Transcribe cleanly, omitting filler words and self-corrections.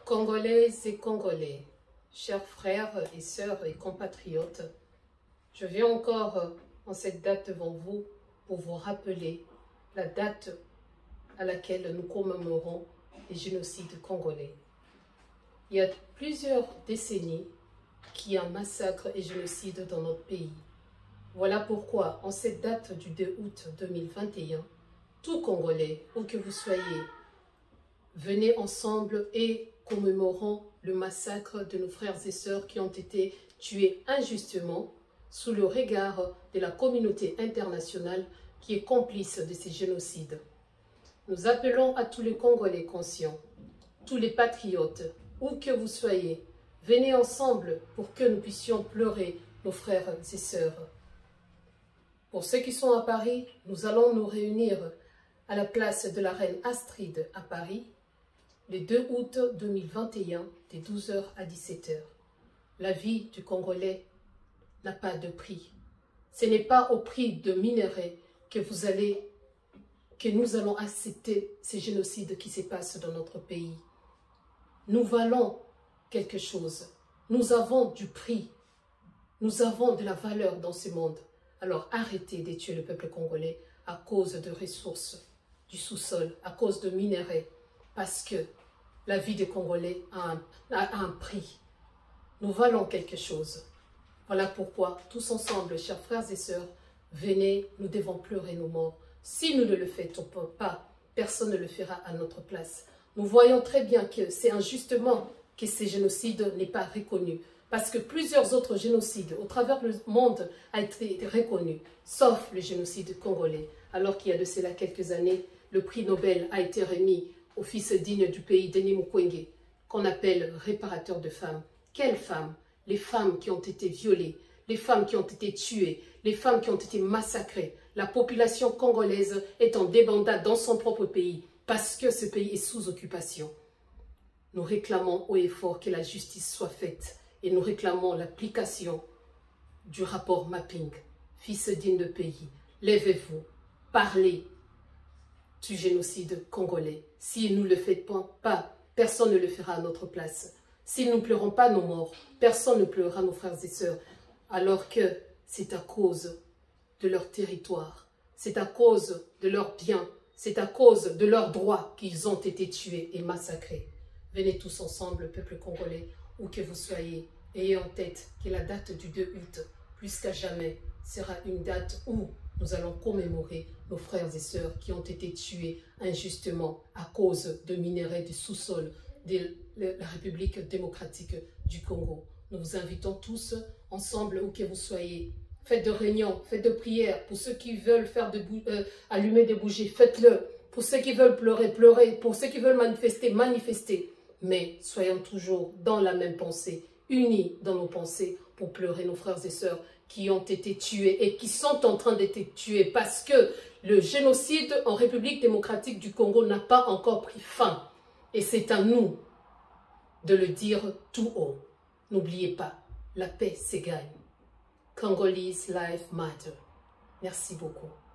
Congolaises et Congolais, chers frères et sœurs et compatriotes, je viens encore en cette date devant vous pour vous rappeler la date à laquelle nous commémorons les génocides congolais. Il y a plusieurs décennies qu'il y a un massacre et génocide dans notre pays. Voilà pourquoi, en cette date du 2 août 2021, tout Congolais, où que vous soyez, venez ensemble et commémorons le massacre de nos frères et sœurs qui ont été tués injustement sous le regard de la communauté internationale qui est complice de ces génocides. Nous appelons à tous les Congolais conscients, tous les patriotes, où que vous soyez, venez ensemble pour que nous puissions pleurer nos frères et sœurs. Pour ceux qui sont à Paris, nous allons nous réunir à la place de la reine Astrid à Paris, le 2 août 2021, de 12 h à 17 h. La vie du Congolais n'a pas de prix. Ce n'est pas au prix de minerais que nous allons accepter ces génocides qui se passent dans notre pays. Nous valons quelque chose. Nous avons du prix. Nous avons de la valeur dans ce monde. Alors arrêtez de tuer le peuple congolais à cause de ressources du sous-sol, à cause de minerais, parce que la vie des Congolais a un prix. Nous valons quelque chose. Voilà pourquoi, tous ensemble, chers frères et sœurs, venez, nous devons pleurer nos morts. Si nous ne le faisons pas, personne ne le fera à notre place. Nous voyons très bien que c'est injustement que ces génocides n'est pas reconnu. Parce que plusieurs autres génocides au travers le monde ont été reconnus, sauf le génocide congolais. Alors qu'il y a de cela quelques années, le prix Nobel a été remis au fils digne du pays, Denis Mukwege, qu'on appelle réparateur de femmes. Quelles femmes? Les femmes qui ont été violées, les femmes qui ont été tuées, les femmes qui ont été massacrées. La population congolaise est en débandade dans son propre pays parce que ce pays est sous occupation. Nous réclamons haut et fort que la justice soit faite et nous réclamons l'application du rapport Mapping. Fils digne de pays, levez-vous, parlez du génocide congolais. Si nous ne le faisons pas, personne ne le fera à notre place. Si nous ne pleurons pas nos morts, personne ne pleurera nos frères et sœurs, alors que c'est à cause de leur territoire, c'est à cause de leurs biens, c'est à cause de leurs droits qu'ils ont été tués et massacrés. Venez tous ensemble, peuple congolais, où que vous soyez, ayez en tête que la date du 2 août, plus qu'à jamais, sera une date où nous allons commémorer nos frères et sœurs qui ont été tués injustement à cause de minerais du sous-sol de la République démocratique du Congo. Nous vous invitons tous ensemble, où que vous soyez. Faites de réunions, faites de prières. Pour ceux qui veulent allumer des bougies, faites-le. Pour ceux qui veulent pleurer, pleurez. Pour ceux qui veulent manifester, manifestez. Mais soyons toujours dans la même pensée, unis dans nos pensées pour pleurer nos frères et sœurs qui ont été tués et qui sont en train d'être tués parce que le génocide en République démocratique du Congo n'a pas encore pris fin. Et c'est à nous de le dire tout haut. N'oubliez pas, la paix se gagne. Congolese life matter. Merci beaucoup.